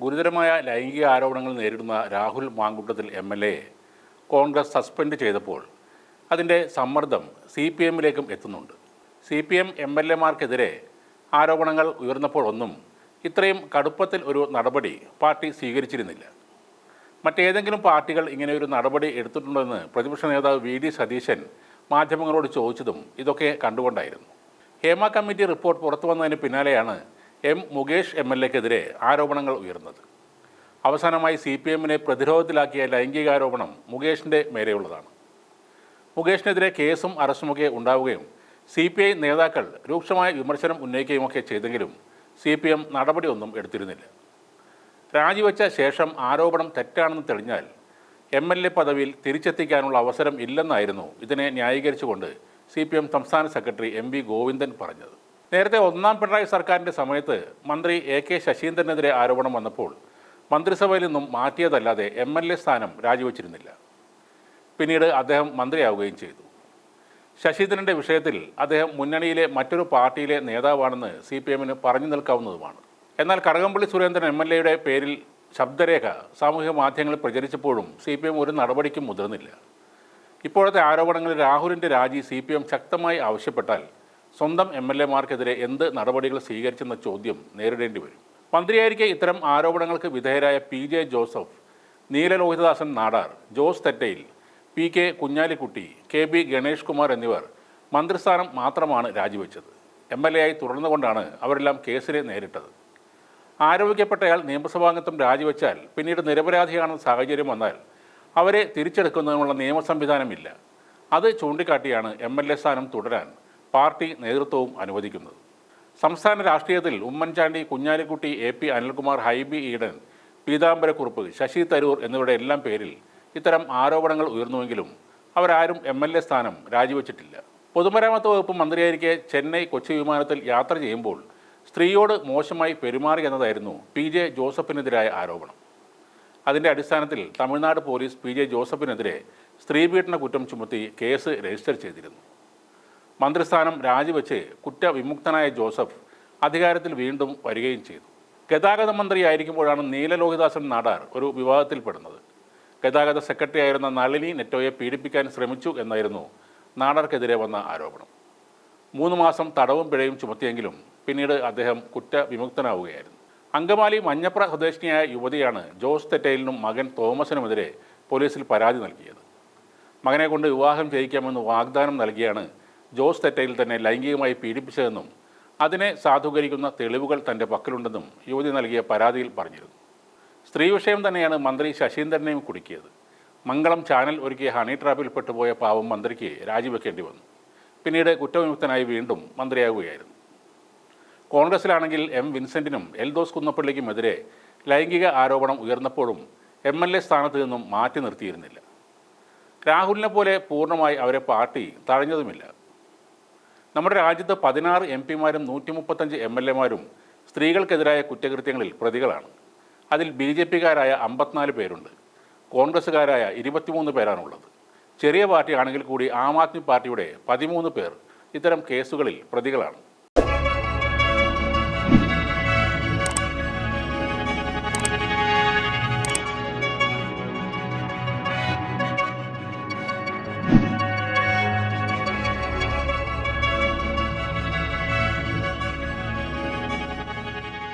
ഗുരുതരമായ ലൈംഗിക ആരോപണങ്ങൾ നേരിടുന്ന രാഹുൽ മാങ്കൂട്ടത്തിൽ MLA കോൺഗ്രസ് സസ്പെൻഡ് ചെയ്തപ്പോൾ അതിൻ്റെ സമ്മർദ്ദം CPMിലേക്കും എത്തുന്നുണ്ട്. CPM MLAമാർക്കെതിരെ ആരോപണങ്ങൾ ഉയർന്നപ്പോഴൊന്നും ഇത്രയും കടുപ്പത്തിൽ ഒരു നടപടി പാർട്ടി സ്വീകരിച്ചിരുന്നില്ല. മറ്റേതെങ്കിലും പാർട്ടികൾ ഇങ്ങനെയൊരു നടപടി എടുത്തിട്ടുണ്ടെന്ന് പ്രതിപക്ഷ നേതാവ് VD സതീശൻ മാധ്യമങ്ങളോട് ചോദിച്ചതും ഇതൊക്കെ കണ്ടുകൊണ്ടായിരുന്നു. ഹേമ കമ്മിറ്റി റിപ്പോർട്ട് പുറത്തു വന്നതിന് പിന്നാലെയാണ് മുകേഷ് MLAക്കെതിരെ ആരോപണങ്ങൾ ഉയർന്നത്. അവസാനമായി CPMനെ പ്രതിരോധത്തിലാക്കിയ ലൈംഗികാരോപണം മുകേഷിൻ്റെ മേലെയുള്ളതാണ്. മുകേഷിനെതിരെ കേസും അറസ്റ്റുമൊക്കെ ഉണ്ടാവുകയും CPI നേതാക്കൾ രൂക്ഷമായ വിമർശനം ഉന്നയിക്കുകയുമൊക്കെ ചെയ്തെങ്കിലും CPM നടപടിയൊന്നും എടുത്തിരുന്നില്ല. രാജിവെച്ച ശേഷം ആരോപണം തെറ്റാണെന്ന് തെളിഞ്ഞാൽ MLA പദവിയിൽ തിരിച്ചെത്തിക്കാനുള്ള അവസരം ഇല്ലെന്നായിരുന്നു ഇതിനെ ന്യായീകരിച്ചുകൊണ്ട് CPM സംസ്ഥാന സെക്രട്ടറി MV ഗോവിന്ദൻ പറഞ്ഞത്. നേരത്തെ ഒന്നാം പിണറായി സർക്കാരിൻ്റെ സമയത്ത് മന്ത്രി AK ശശീന്ദ്രനെതിരെ ആരോപണം വന്നപ്പോൾ മന്ത്രിസഭയിൽ നിന്നും മാറ്റിയതല്ലാതെ MLA സ്ഥാനം രാജിവെച്ചിരുന്നില്ല. പിന്നീട് അദ്ദേഹം മന്ത്രിയാവുകയും ചെയ്തു. ശശീന്ദ്രൻ്റെ വിഷയത്തിൽ അദ്ദേഹം മുന്നണിയിലെ മറ്റൊരു പാർട്ടിയിലെ നേതാവാണെന്ന് CPMന് പറഞ്ഞു നിൽക്കാവുന്നതുമാണ്. എന്നാൽ കടകംപള്ളി സുരേന്ദ്രൻ MLAയുടെ പേരിൽ ശബ്ദരേഖ സാമൂഹിക മാധ്യമങ്ങളിൽ പ്രചരിച്ചപ്പോഴും CPM ഒരു നടപടിക്കും മുതിർന്നില്ല. ഇപ്പോഴത്തെ ആരോപണങ്ങളിൽ രാഹുലിൻ്റെ രാജി CPM ശക്തമായി ആവശ്യപ്പെട്ടാൽ സ്വന്തം MLAമാർക്കെതിരെ എന്ത് നടപടികൾ സ്വീകരിച്ചെന്ന ചോദ്യം നേരിടേണ്ടി വരും. മന്ത്രിയായിരിക്കെ ഇത്തരം ആരോപണങ്ങൾക്ക് വിധേയരായ PJ Joseph, Neelalohithadasan Nadar, Jose Thettayil, PK Kunhalikutty, KB Ganesh Kumar എന്നിവർ മന്ത്രിസ്ഥാനം മാത്രമാണ് രാജിവെച്ചത്. MLA ആയി തുടർന്നുകൊണ്ടാണ് അവരെല്ലാം കേസിനെ നേരിട്ടത്. ആരോപിക്കപ്പെട്ടയാൾ നിയമസഭാംഗത്വം രാജിവെച്ചാൽ പിന്നീട് നിരപരാധിയാണെന്ന സാഹചര്യം വന്നാൽ അവരെ തിരിച്ചെടുക്കുന്നതിനുള്ള നിയമ സംവിധാനമില്ല. അത് ചൂണ്ടിക്കാട്ടിയാണ് MLA സ്ഥാനം തുടരാൻ പാർട്ടി നേതൃത്വവും അനുവദിക്കുന്നത്. സംസ്ഥാന രാഷ്ട്രീയത്തിൽ ഉമ്മൻചാണ്ടി, കുഞ്ഞാലിക്കുട്ടി, AP അനിൽകുമാർ, ഹൈബി ഈഡൻ, പീതാംബരക്കുറുപ്പ്, ശശി തരൂർ എന്നിവരുടെ എല്ലാം പേരിൽ ഇത്തരം ആരോപണങ്ങൾ ഉയർന്നുവെങ്കിലും അവരാരും MLA സ്ഥാനം രാജിവെച്ചിട്ടില്ല. പൊതുമരാമത്ത് വകുപ്പ് മന്ത്രിയായിരിക്കെ ചെന്നൈ കൊച്ചി വിമാനത്തിൽ യാത്ര ചെയ്യുമ്പോൾ സ്ത്രീയോട് മോശമായി പെരുമാറി എന്നതായിരുന്നു PJ ജോസഫിനെതിരായ ആരോപണം. അതിൻ്റെ അടിസ്ഥാനത്തിൽ തമിഴ്നാട് പോലീസ് PJ ജോസഫിനെതിരെ സ്ത്രീപീഡന കുറ്റം ചുമത്തി കേസ് രജിസ്റ്റർ ചെയ്തിരുന്നു. മന്ത്രിസ്ഥാനം രാജിവെച്ച് കുറ്റവിമുക്തനായ ജോസഫ് അധികാരത്തിൽ വീണ്ടും വരികയും ചെയ്തു. ഗതാഗത മന്ത്രിയായിരിക്കുമ്പോഴാണ് നീലലോഹിതദാസൻ നാടാർ ഒരു വിവാദത്തിൽപ്പെടുന്നത്. ഗതാഗത സെക്രട്ടറി ആയിരുന്ന നളിനി നെറ്റോയെ പീഡിപ്പിക്കാൻ ശ്രമിച്ചു എന്നായിരുന്നു നാടാർക്കെതിരെ വന്ന ആരോപണം. 3 മാസം തടവും പിഴയും ചുമത്തിയെങ്കിലും പിന്നീട് അദ്ദേഹം കുറ്റവിമുക്തനാവുകയായിരുന്നു. അങ്കമാലി മഞ്ഞപ്ര സ്വദേശിനിയായ യുവതിയാണ് ജോസ് തെറ്റയിലിനും മകൻ തോമസിനുമെതിരെ പോലീസിൽ പരാതി നൽകിയത്. മകനെ കൊണ്ട് വിവാഹം ചെയ്യിക്കാമെന്ന് വാഗ്ദാനം നൽകിയാണ് ജോസ് തെറ്റയിൽ തന്നെ ലൈംഗികമായി പീഡിപ്പിച്ചതെന്നും അതിനെ സാധൂകരിക്കുന്ന തെളിവുകൾ തൻ്റെ പക്കലുണ്ടെന്നും യുവതി നൽകിയ പരാതിയിൽ പറഞ്ഞിരുന്നു. സ്ത്രീ വിഷയം തന്നെയാണ് മന്ത്രി ശശീന്ദ്രനെയും കുടുക്കിയത്. മംഗളം ചാനൽ ഒരുക്കിയ ഹണി ട്രാപ്പിൽ പെട്ടുപോയ പാവം മന്ത്രിക്ക് രാജിവെക്കേണ്ടി വന്നു. പിന്നീട് കുറ്റവിമുക്തനായി വീണ്ടും മന്ത്രിയാവുകയായിരുന്നു. കോൺഗ്രസിലാണെങ്കിൽ വിൻസെൻറ്റിനും എൽദോസ് കുന്നപ്പള്ളിക്കുമെതിരെ ലൈംഗിക ആരോപണം ഉയർന്നപ്പോഴും MLA സ്ഥാനത്ത് നിന്നും മാറ്റി നിർത്തിയിരുന്നില്ല. രാഹുലിനെ പോലെ പൂർണ്ണമായി അവരെ പാർട്ടി തഴഞ്ഞതുമില്ല. നമ്മുടെ രാജ്യത്ത് 16 MPമാരും 135 MLAമാരും സ്ത്രീകൾക്കെതിരായ കുറ്റകൃത്യങ്ങളിൽ പ്രതികളാണ്. അതിൽ BJPക്കാരായ 54 പേരുണ്ട്. കോൺഗ്രസ്സുകാരായ 23 പേരാണുള്ളത്. ചെറിയ പാർട്ടി ആണെങ്കിൽ കൂടി ആം ആദ്മി പാർട്ടിയുടെ 13 പേർ ഇത്തരം കേസുകളിൽ പ്രതികളാണ്.